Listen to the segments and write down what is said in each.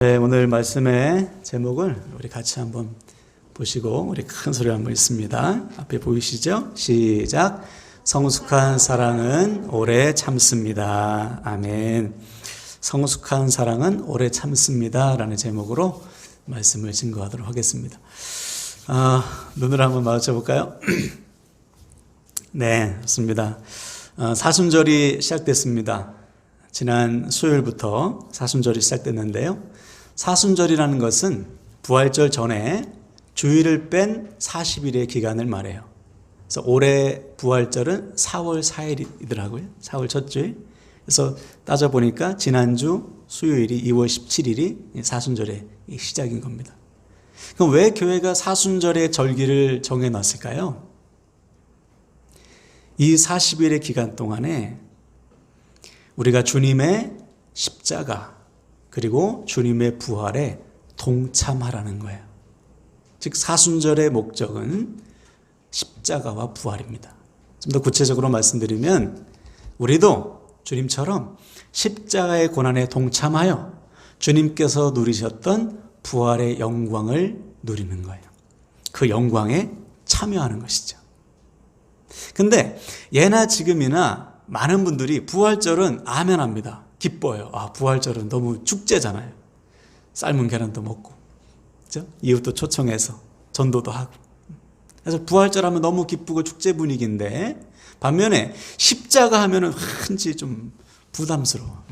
네, 오늘 말씀의 제목을 우리 같이 한번 보시고 우리 큰 소리 한번 읽습니다. 앞에 보이시죠? 시작. 성숙한 사랑은 오래 참습니다. 아멘. 성숙한 사랑은 오래 참습니다 라는 제목으로 말씀을 증거하도록 하겠습니다. 눈을 한번 마주쳐 볼까요? 네, 좋습니다. 사순절이 시작됐습니다. 지난 수요일부터 사순절이 시작됐는데요. 사순절이라는 것은 부활절 전에 주일을 뺀 40일의 기간을 말해요. 그래서 올해 부활절은 4월 4일이더라고요. 4월 첫 주일. 그래서 따져보니까 지난주 수요일이 2월 17일이 사순절의 시작인 겁니다. 그럼 왜 교회가 사순절의 절기를 정해놨을까요? 이 40일의 기간 동안에 우리가 주님의 십자가 그리고 주님의 부활에 동참하라는 거예요. 즉 사순절의 목적은 십자가와 부활입니다. 좀 더 구체적으로 말씀드리면 우리도 주님처럼 십자가의 고난에 동참하여 주님께서 누리셨던 부활의 영광을 누리는 거예요. 그 영광에 참여하는 것이죠. 근데 예나 지금이나 많은 분들이 부활절은 아멘합니다. 기뻐요. 부활절은 너무 축제잖아요. 삶은 계란도 먹고, 그렇죠? 이웃도 초청해서 전도도 하고. 그래서 부활절 하면 너무 기쁘고 축제 분위기인데 반면에 십자가 하면은 왠지 좀 부담스러워.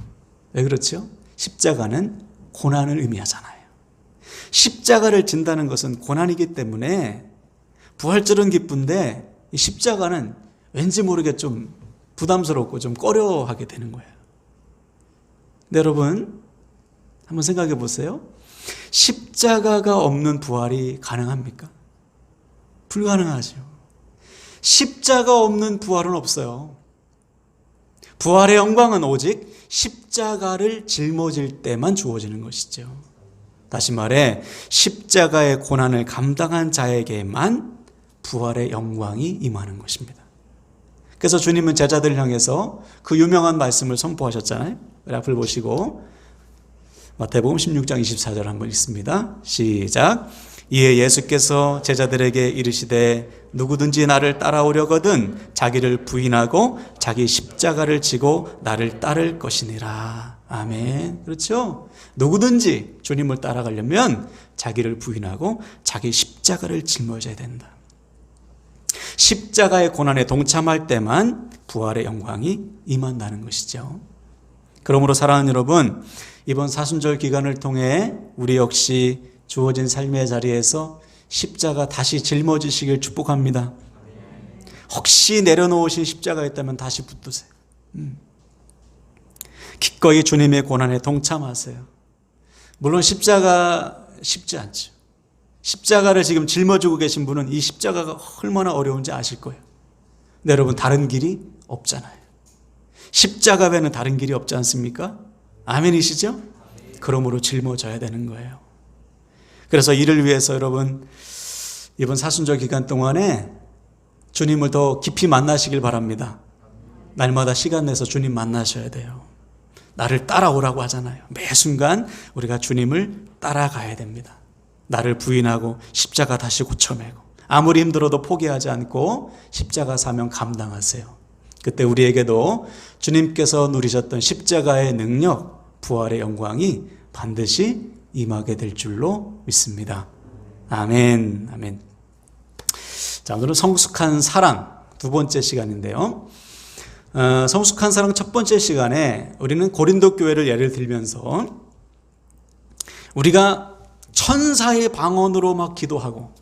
왜 그렇죠? 십자가는 고난을 의미하잖아요. 십자가를 진다는 것은 고난이기 때문에 부활절은 기쁜데 이 십자가는 왠지 모르게 좀 부담스럽고 좀 꺼려하게 되는 거예요. 근데 여러분 한번 생각해 보세요. 십자가가 없는 부활이 가능합니까? 불가능하죠. 십자가 없는 부활은 없어요. 부활의 영광은 오직 십자가를 짊어질 때만 주어지는 것이죠. 다시 말해 십자가의 고난을 감당한 자에게만 부활의 영광이 임하는 것입니다. 그래서 주님은 제자들을 향해서 그 유명한 말씀을 선포하셨잖아요. 앞을 보시고 마태복음 16장 24절 한번 읽습니다. 시작. 이에 예수께서 제자들에게 이르시되 누구든지 나를 따라오려거든 자기를 부인하고 자기 십자가를 지고 나를 따를 것이니라. 아멘. 그렇죠? 누구든지 주님을 따라가려면 자기를 부인하고 자기 십자가를 짊어져야 된다. 십자가의 고난에 동참할 때만 부활의 영광이 임한다는 것이죠. 그러므로 사랑하는 여러분, 이번 사순절 기간을 통해 우리 역시 주어진 삶의 자리에서 십자가 다시 짊어지시길 축복합니다. 혹시 내려놓으신 십자가 있다면 다시 붙드세요. 기꺼이 주님의 고난에 동참하세요. 물론 십자가 쉽지 않죠. 십자가를 지금 짊어지고 계신 분은 이 십자가가 얼마나 어려운지 아실 거예요. 근데 여러분 다른 길이 없잖아요. 십자가 외에는 다른 길이 없지 않습니까? 아멘이시죠? 그러므로 짊어져야 되는 거예요. 그래서 이를 위해서 여러분 이번 사순절 기간 동안에 주님을 더 깊이 만나시길 바랍니다. 날마다 시간 내서 주님 만나셔야 돼요. 나를 따라오라고 하잖아요. 매 순간 우리가 주님을 따라가야 됩니다. 나를 부인하고 십자가 다시 고쳐매고 아무리 힘들어도 포기하지 않고 십자가 사명 감당하세요. 그때 우리에게도 주님께서 누리셨던 십자가의 능력, 부활의 영광이 반드시 임하게 될 줄로 믿습니다. 아멘, 아멘. 자, 오늘은 성숙한 사랑 두 번째 시간인데요. 성숙한 사랑 첫 번째 시간에 우리는 고린도 교회를 예를 들면서 우리가 천사의 방언으로 막 기도하고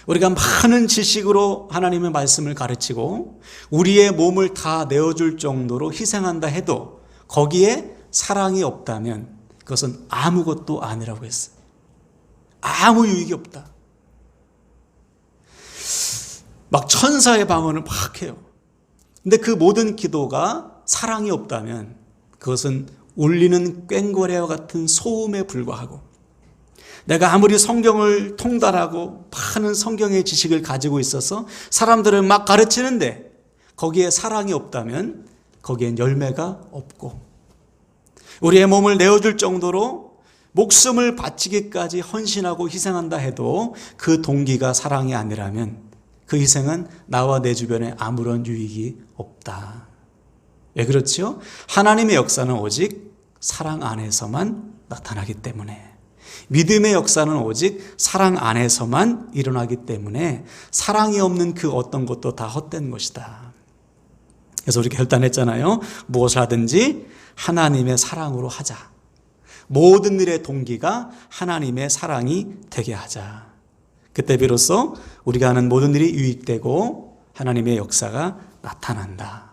우리가 많은 지식으로 하나님의 말씀을 가르치고 우리의 몸을 다 내어줄 정도로 희생한다 해도 거기에 사랑이 없다면 그것은 아무것도 아니라고 했어요. 아무 유익이 없다. 막 천사의 방언을 막 해요. 근데 그 모든 기도가 사랑이 없다면 그것은 울리는 꽹과리와 같은 소음에 불과하고 내가 아무리 성경을 통달하고 많은 성경의 지식을 가지고 있어서 사람들을 막 가르치는데 거기에 사랑이 없다면 거기엔 열매가 없고 우리의 몸을 내어줄 정도로 목숨을 바치기까지 헌신하고 희생한다 해도 그 동기가 사랑이 아니라면 그 희생은 나와 내 주변에 아무런 유익이 없다. 왜 그렇죠? 하나님의 역사는 오직 사랑 안에서만 나타나기 때문에, 믿음의 역사는 오직 사랑 안에서만 일어나기 때문에 사랑이 없는 그 어떤 것도 다 헛된 것이다. 그래서 우리 결단했잖아요. 무엇을 하든지 하나님의 사랑으로 하자. 모든 일의 동기가 하나님의 사랑이 되게 하자. 그때 비로소 우리가 하는 모든 일이 유익되고 하나님의 역사가 나타난다.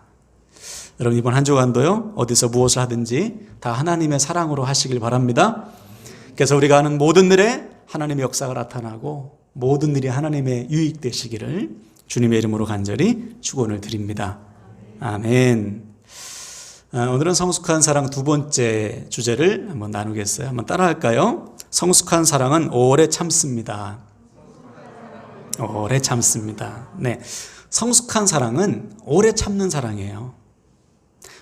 여러분, 이번 한 주간도요, 어디서 무엇을 하든지 다 하나님의 사랑으로 하시길 바랍니다. 그래서 우리가 하는 모든 일에 하나님의 역사가 나타나고 모든 일이 하나님의 유익되시기를 주님의 이름으로 간절히 축원을 드립니다. 아멘. 오늘은 성숙한 사랑 두 번째 주제를 한번 나누겠어요. 한번 따라할까요? 성숙한 사랑은 오래 참습니다. 오래 참습니다. 네, 성숙한 사랑은 오래 참는 사랑이에요.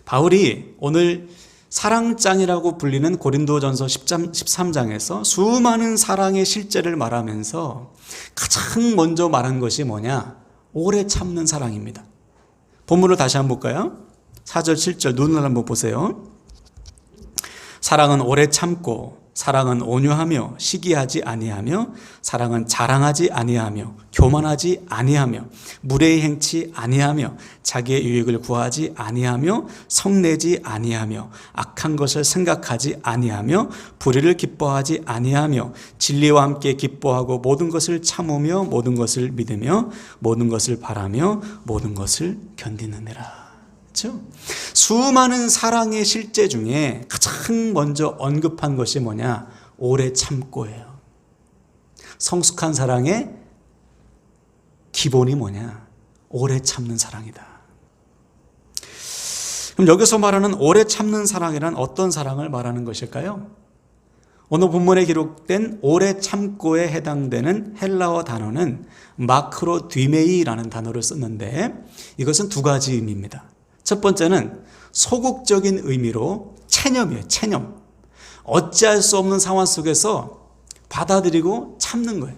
바울이 오늘 사랑장이라고 불리는 고린도전서 13장에서 수많은 사랑의 실제를 말하면서 가장 먼저 말한 것이 뭐냐? 오래 참는 사랑입니다. 본문을 다시 한번 볼까요? 4절 7절 눈을 한번 보세요. 사랑은 오래 참고, 사랑은 온유하며 시기하지 아니하며, 사랑은 자랑하지 아니하며 교만하지 아니하며 무례히 행치 아니하며 자기의 유익을 구하지 아니하며 성내지 아니하며 악한 것을 생각하지 아니하며 불의를 기뻐하지 아니하며 진리와 함께 기뻐하고 모든 것을 참으며 모든 것을 믿으며 모든 것을 바라며 모든 것을 견디느니라. 그렇죠? 수많은 사랑의 실제 중에 가장 먼저 언급한 것이 뭐냐? 오래 참고예요. 성숙한 사랑의 기본이 뭐냐? 오래 참는 사랑이다. 그럼 여기서 말하는 오래 참는 사랑이란 어떤 사랑을 말하는 것일까요? 오늘 본문에 기록된 오래 참고에 해당되는 헬라어 단어는 마크로디메이라는 단어를 썼는데 이것은 두 가지 의미입니다. 첫 번째는 소극적인 의미로 체념이에요. 체념. 어찌할 수 없는 상황 속에서 받아들이고 참는 거예요.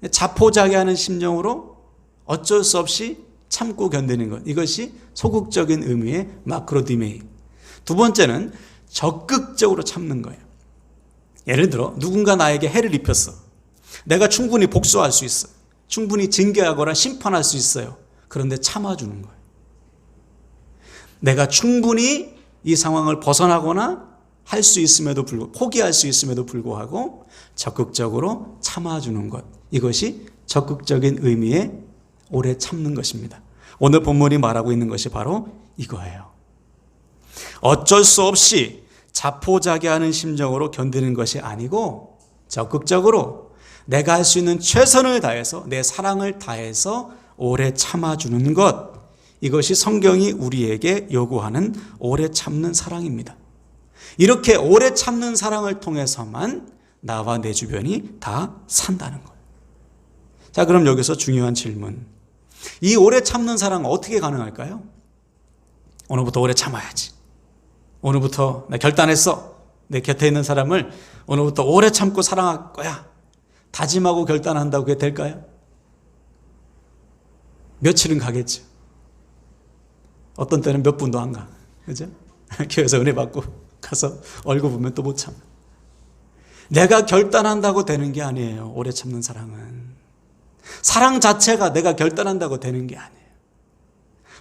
자포자기하는 심정으로 어쩔 수 없이 참고 견디는 것. 이것이 소극적인 의미의 마크로디메이. 두 번째는 적극적으로 참는 거예요. 예를 들어 누군가 나에게 해를 입혔어. 내가 충분히 복수할 수 있어요. 충분히 징계하거나 심판할 수 있어요. 그런데 참아주는 거예요. 내가 충분히 이 상황을 벗어나거나 할 수 있음에도 불구하고, 포기할 수 있음에도 불구하고 적극적으로 참아주는 것. 이것이 적극적인 의미의 오래 참는 것입니다. 오늘 본문이 말하고 있는 것이 바로 이거예요. 어쩔 수 없이 자포자기하는 심정으로 견디는 것이 아니고 적극적으로 내가 할 수 있는 최선을 다해서 내 사랑을 다해서 오래 참아주는 것. 이것이 성경이 우리에게 요구하는 오래 참는 사랑입니다. 이렇게 오래 참는 사랑을 통해서만 나와 내 주변이 다 산다는 거예요. 자, 그럼 여기서 중요한 질문. 이 오래 참는 사랑은 어떻게 가능할까요? 오늘부터 오래 참아야지. 오늘부터 나 결단했어. 내 곁에 있는 사람을 오늘부터 오래 참고 사랑할 거야. 다짐하고 결단한다고 그게 될까요? 며칠은 가겠죠. 어떤 때는 몇 분도 안 가. 그죠? 교회에서 은혜 받고 가서 얼굴 보면 또 못 참아. 내가 결단한다고 되는 게 아니에요. 오래 참는 사랑은. 사랑 자체가 내가 결단한다고 되는 게 아니에요.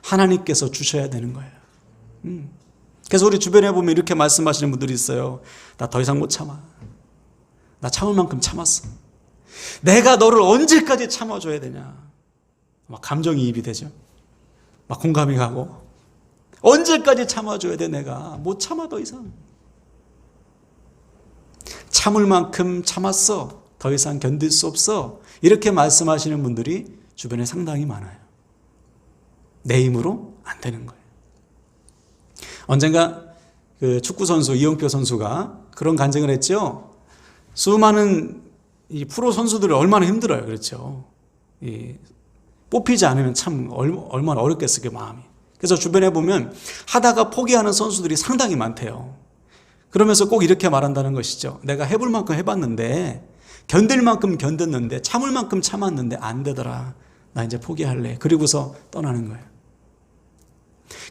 하나님께서 주셔야 되는 거예요. 그래서 우리 주변에 보면 이렇게 말씀하시는 분들이 있어요. 나 더 이상 못 참아. 나 참을 만큼 참았어. 내가 너를 언제까지 참아줘야 되냐. 막 감정이입이 되죠. 막 공감이 가고. 언제까지 참아줘야 돼 내가. 못 참아 더 이상. 참을 만큼 참았어. 더 이상 견딜 수 없어. 이렇게 말씀하시는 분들이 주변에 상당히 많아요. 내 힘으로 안 되는 거예요. 언젠가 그 축구선수 이영표 선수가 그런 간증을 했죠. 수많은 이 프로 선수들이 얼마나 힘들어요. 그렇죠. 뽑히지 않으면 참 얼마나 어렵겠어요. 그 마음이. 그래서 주변에 보면 하다가 포기하는 선수들이 상당히 많대요. 그러면서 꼭 이렇게 말한다는 것이죠. 내가 해볼 만큼 해봤는데, 견딜 만큼 견뎠는데, 참을 만큼 참았는데 안 되더라. 나 이제 포기할래. 그리고서 떠나는 거예요.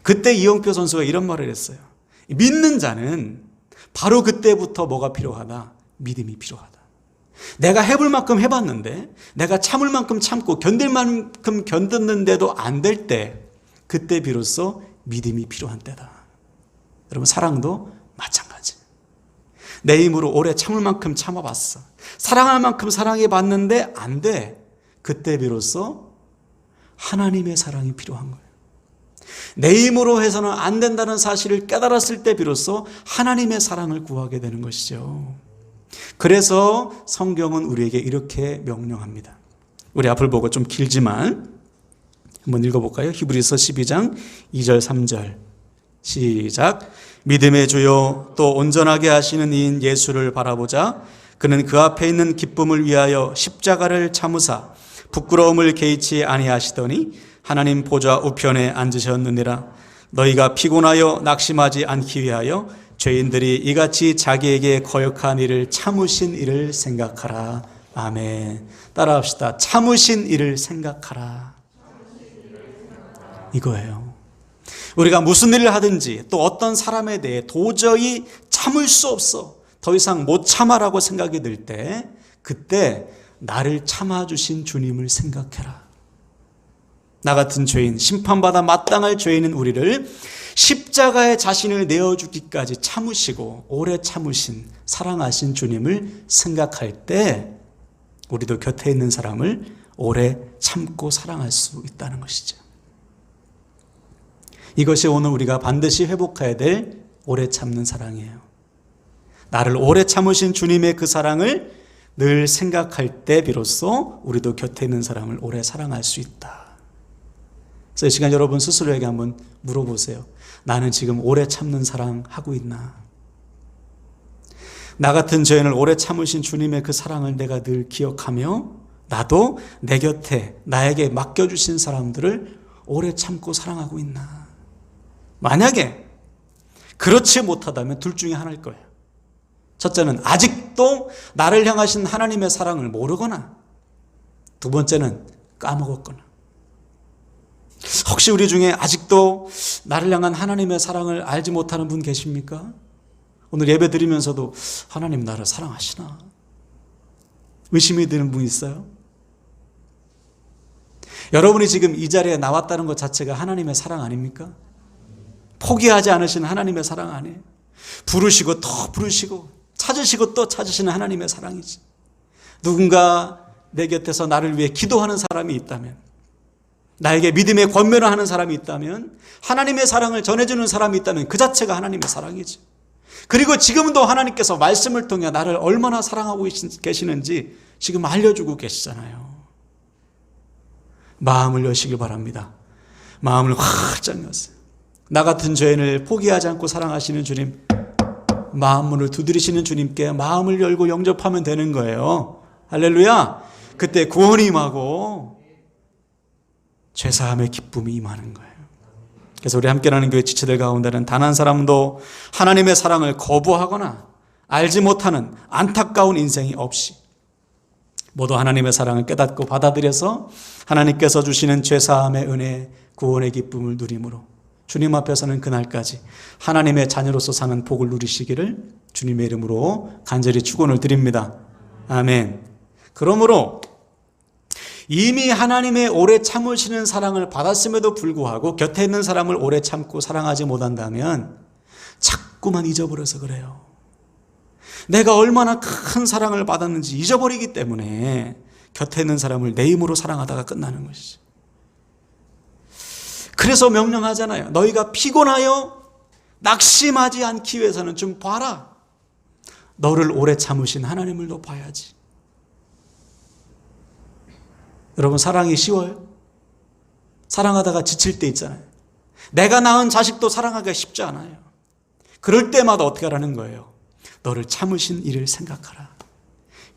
그때 이영표 선수가 이런 말을 했어요. 믿는 자는 바로 그때부터 뭐가 필요하다? 믿음이 필요하다. 내가 해볼 만큼 해봤는데, 내가 참을 만큼 참고 견딜 만큼 견뎠는데도 안 될 때, 그때 비로소 믿음이 필요한 때다. 여러분, 사랑도 마찬가지. 내 힘으로 오래 참을 만큼 참아봤어. 사랑할 만큼 사랑해봤는데 안 돼. 그때 비로소 하나님의 사랑이 필요한 거예요. 내 힘으로 해서는 안 된다는 사실을 깨달았을 때 비로소 하나님의 사랑을 구하게 되는 것이죠. 그래서 성경은 우리에게 이렇게 명령합니다. 우리 앞을 보고 좀 길지만 한번 읽어볼까요? 히브리서 12장 2절 3절 시작. 믿음의 주요 또 온전하게 하시는 이인 예수를 바라보자. 그는 그 앞에 있는 기쁨을 위하여 십자가를 참으사 부끄러움을 개의치 아니하시더니 하나님 보좌 우편에 앉으셨느니라. 너희가 피곤하여 낙심하지 않기 위하여 죄인들이 이같이 자기에게 거역한 일을 참으신 일을 생각하라. 아멘. 따라합시다. 참으신 일을 생각하라. 이거예요. 우리가 무슨 일을 하든지 또 어떤 사람에 대해 도저히 참을 수 없어, 더 이상 못 참아라고 생각이 들 때, 그때 나를 참아주신 주님을 생각해라. 나 같은 죄인, 심판받아 마땅할 죄인인 우리를 십자가에 자신을 내어주기까지 참으시고 오래 참으신 사랑하신 주님을 생각할 때, 우리도 곁에 있는 사람을 오래 참고 사랑할 수 있다는 것이죠. 이것이 오늘 우리가 반드시 회복해야 될 오래 참는 사랑이에요. 나를 오래 참으신 주님의 그 사랑을 늘 생각할 때 비로소 우리도 곁에 있는 사람을 오래 사랑할 수 있다. 그래서 이 시간 여러분 스스로에게 한번 물어보세요. 나는 지금 오래 참는 사랑 하고 있나? 나 같은 죄인을 오래 참으신 주님의 그 사랑을 내가 늘 기억하며 나도 내 곁에 나에게 맡겨주신 사람들을 오래 참고 사랑하고 있나? 만약에 그렇지 못하다면 둘 중에 하나일 거예요. 첫째는 아직도 나를 향하신 하나님의 사랑을 모르거나, 두 번째는 까먹었거나. 혹시 우리 중에 아직도 나를 향한 하나님의 사랑을 알지 못하는 분 계십니까? 오늘 예배 드리면서도 하나님 나를 사랑하시나? 의심이 드는 분 있어요? 여러분이 지금 이 자리에 나왔다는 것 자체가 하나님의 사랑 아닙니까? 포기하지 않으시는 하나님의 사랑 아니에요? 부르시고 또 부르시고 찾으시고 또 찾으시는 하나님의 사랑이지. 누군가 내 곁에서 나를 위해 기도하는 사람이 있다면, 나에게 믿음의 권면을 하는 사람이 있다면, 하나님의 사랑을 전해주는 사람이 있다면 그 자체가 하나님의 사랑이지. 그리고 지금도 하나님께서 말씀을 통해 나를 얼마나 사랑하고 계시는지 지금 알려주고 계시잖아요. 마음을 여시길 바랍니다. 마음을 활짝 여세요. 나 같은 죄인을 포기하지 않고 사랑하시는 주님, 마음문을 두드리시는 주님께 마음을 열고 영접하면 되는 거예요. 할렐루야. 그때 구원이 임하고 죄사함의 기쁨이 임하는 거예요. 그래서 우리 함께하는 교회 지체들 가운데는 단 한 사람도 하나님의 사랑을 거부하거나 알지 못하는 안타까운 인생이 없이 모두 하나님의 사랑을 깨닫고 받아들여서 하나님께서 주시는 죄사함의 은혜, 구원의 기쁨을 누림으로 주님 앞에서는 그날까지 하나님의 자녀로서 사는 복을 누리시기를 주님의 이름으로 간절히 축원을 드립니다. 아멘. 그러므로 이미 하나님의 오래 참으시는 사랑을 받았음에도 불구하고 곁에 있는 사람을 오래 참고 사랑하지 못한다면 자꾸만 잊어버려서 그래요. 내가 얼마나 큰 사랑을 받았는지 잊어버리기 때문에 곁에 있는 사람을 내 힘으로 사랑하다가 끝나는 것이죠. 그래서 명령하잖아요. 너희가 피곤하여 낙심하지 않기 위해서는 좀 봐라. 너를 오래 참으신 하나님을 더 봐야지. 여러분, 사랑이 쉬워요? 사랑하다가 지칠 때 있잖아요. 내가 낳은 자식도 사랑하기가 쉽지 않아요. 그럴 때마다 어떻게 하라는 거예요? 너를 참으신 이를 생각하라.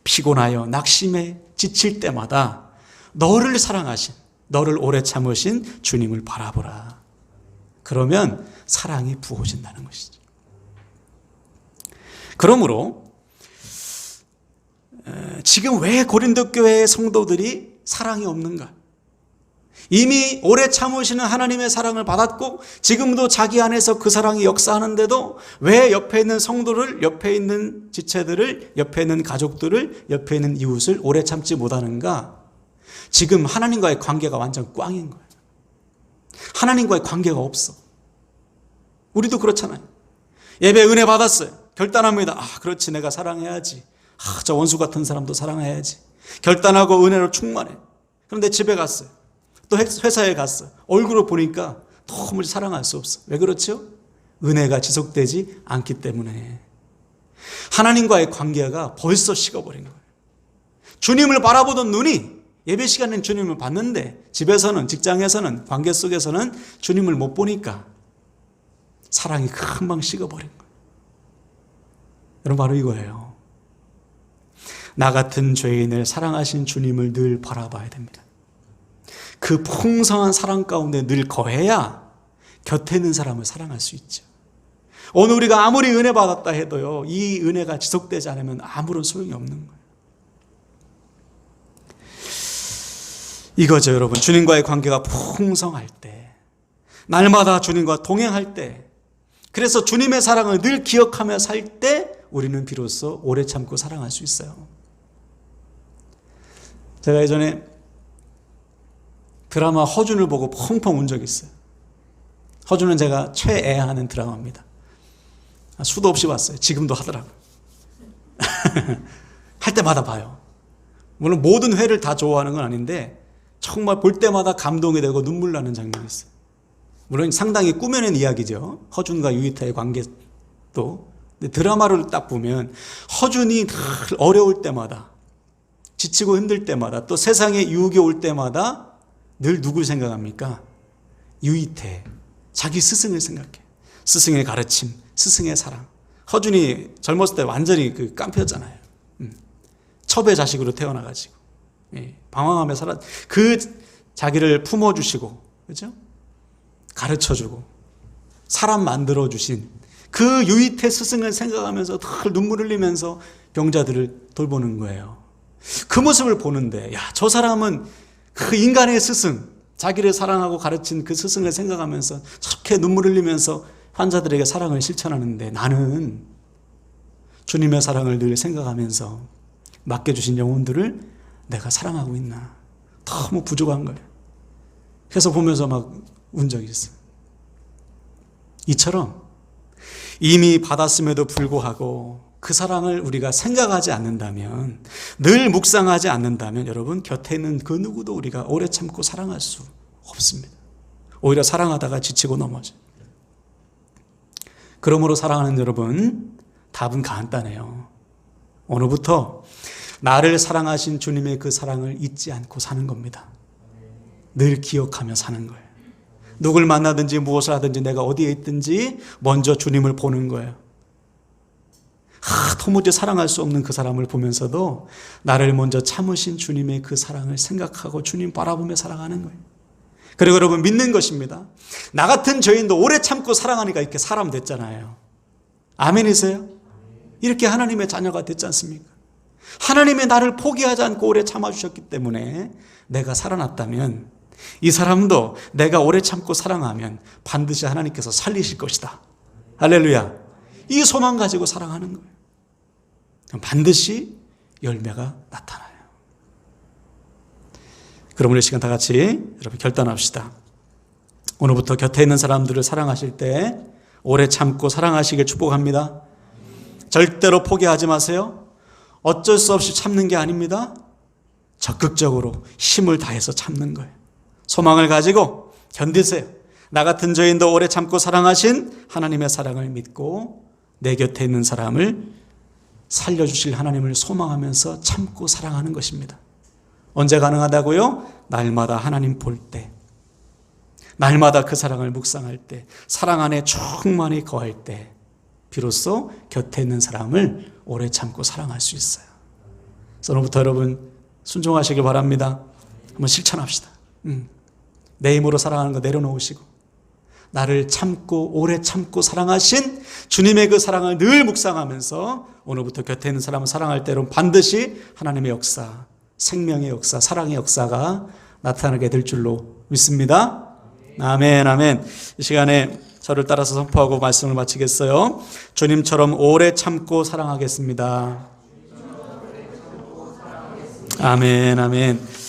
피곤하여 낙심에 지칠 때마다 너를 사랑하신, 너를 오래 참으신 주님을 바라보라. 그러면 사랑이 부어진다는 것이죠. 그러므로 지금 왜 고린도 교회의 성도들이 사랑이 없는가? 이미 오래 참으시는 하나님의 사랑을 받았고 지금도 자기 안에서 그 사랑이 역사하는데도 왜 옆에 있는 성도를, 옆에 있는 지체들을, 옆에 있는 가족들을, 옆에 있는 이웃을 오래 참지 못하는가? 지금 하나님과의 관계가 완전 꽝인 거예요. 하나님과의 관계가 없어. 우리도 그렇잖아요. 예배 은혜 받았어요. 결단합니다. 그렇지, 내가 사랑해야지. 저 원수 같은 사람도 사랑해야지. 결단하고 은혜로 충만해. 그런데 집에 갔어요. 또 회사에 갔어. 얼굴을 보니까 도무지 사랑할 수 없어. 왜 그렇죠? 은혜가 지속되지 않기 때문에. 하나님과의 관계가 벌써 식어버린 거예요. 주님을 바라보던 눈이 예배 시간에는 주님을 봤는데 집에서는, 직장에서는, 관계 속에서는 주님을 못 보니까 사랑이 금방 식어버린 거예요. 여러분, 바로 이거예요. 나 같은 죄인을 사랑하신 주님을 늘 바라봐야 됩니다. 그 풍성한 사랑 가운데 늘 거해야 곁에 있는 사람을 사랑할 수 있죠. 오늘 우리가 아무리 은혜 받았다 해도요, 이 은혜가 지속되지 않으면 아무런 소용이 없는 거예요. 이거죠, 여러분. 주님과의 관계가 풍성할 때, 날마다 주님과 동행할 때, 그래서 주님의 사랑을 늘 기억하며 살 때 우리는 비로소 오래 참고 사랑할 수 있어요. 제가 예전에 드라마 허준을 보고 펑펑 운 적이 있어요. 허준은 제가 최애하는 드라마입니다. 수도 없이 봤어요. 지금도 하더라고요. 할 때마다 봐요. 물론 모든 회를 다 좋아하는 건 아닌데 정말 볼 때마다 감동이 되고 눈물 나는 장면이 있어요. 물론 상당히 꾸며낸 이야기죠. 허준과 유이타의 관계도. 근데 드라마를 딱 보면 허준이 늘 어려울 때마다, 지치고 힘들 때마다, 또 세상에 유혹이 올 때마다 늘 누굴 생각합니까? 유이태, 자기 스승을 생각해. 스승의 가르침, 스승의 사랑. 허준이 젊었을 때 완전히 깡패였잖아요. 첩의 자식으로 태어나가지고 방황하며 그 자기를 품어주시고, 그렇죠? 가르쳐주고 사람 만들어주신 그 유이태 스승을 생각하면서 늘 눈물 흘리면서 병자들을 돌보는 거예요. 그 모습을 보는데, 저 사람은 그 인간의 스승, 자기를 사랑하고 가르친 그 스승을 생각하면서 저렇게 눈물 흘리면서 환자들에게 사랑을 실천하는데, 나는 주님의 사랑을 늘 생각하면서 맡겨주신 영혼들을 내가 사랑하고 있나, 너무 부족한 거예요. 그래서 보면서 막 운 적이 있어요. 이처럼 이미 받았음에도 불구하고 그 사랑을 우리가 생각하지 않는다면, 늘 묵상하지 않는다면, 여러분, 곁에 있는 그 누구도 우리가 오래 참고 사랑할 수 없습니다. 오히려 사랑하다가 지치고 넘어져요. 그러므로 사랑하는 여러분, 답은 간단해요. 오늘부터 나를 사랑하신 주님의 그 사랑을 잊지 않고 사는 겁니다. 늘 기억하며 사는 거예요. 누굴 만나든지 무엇을 하든지 내가 어디에 있든지 먼저 주님을 보는 거예요. 도무지 사랑할 수 없는 그 사람을 보면서도 나를 먼저 참으신 주님의 그 사랑을 생각하고 주님 바라보며 살아가는 거예요. 그리고 여러분, 믿는 것입니다. 나 같은 죄인도 오래 참고 사랑하니까 이렇게 사람 됐잖아요. 아멘이세요? 이렇게 하나님의 자녀가 됐지 않습니까? 하나님의 나를 포기하지 않고 오래 참아주셨기 때문에 내가 살아났다면, 이 사람도 내가 오래 참고 사랑하면 반드시 하나님께서 살리실 것이다. 할렐루야. 이 소망 가지고 사랑하는 거예요. 그럼 반드시 열매가 나타나요. 그럼 우리 시간 다 같이 여러분 결단합시다. 오늘부터 곁에 있는 사람들을 사랑하실 때 오래 참고 사랑하시길 축복합니다. 절대로 포기하지 마세요. 어쩔 수 없이 참는 게 아닙니다. 적극적으로 힘을 다해서 참는 거예요. 소망을 가지고 견디세요. 나 같은 죄인도 오래 참고 사랑하신 하나님의 사랑을 믿고 내 곁에 있는 사람을 살려주실 하나님을 소망하면서 참고 사랑하는 것입니다. 언제 가능하다고요? 날마다 하나님 볼 때, 날마다 그 사랑을 묵상할 때, 사랑 안에 충만히 거할 때 비로소 곁에 있는 사람을 오래 참고 사랑할 수 있어요. 그래서 오늘부터 여러분 순종하시길 바랍니다. 한번 실천합시다. 내 힘으로 사랑하는 거 내려놓으시고, 나를 참고 오래 참고 사랑하신 주님의 그 사랑을 늘 묵상하면서 오늘부터 곁에 있는 사람을 사랑할 때론 반드시 하나님의 역사, 생명의 역사, 사랑의 역사가 나타나게 될 줄로 믿습니다. 아멘, 아멘. 이 시간에 저를 따라서 선포하고 말씀을 마치겠어요. 주님처럼 오래 참고 사랑하겠습니다. 아멘, 아멘.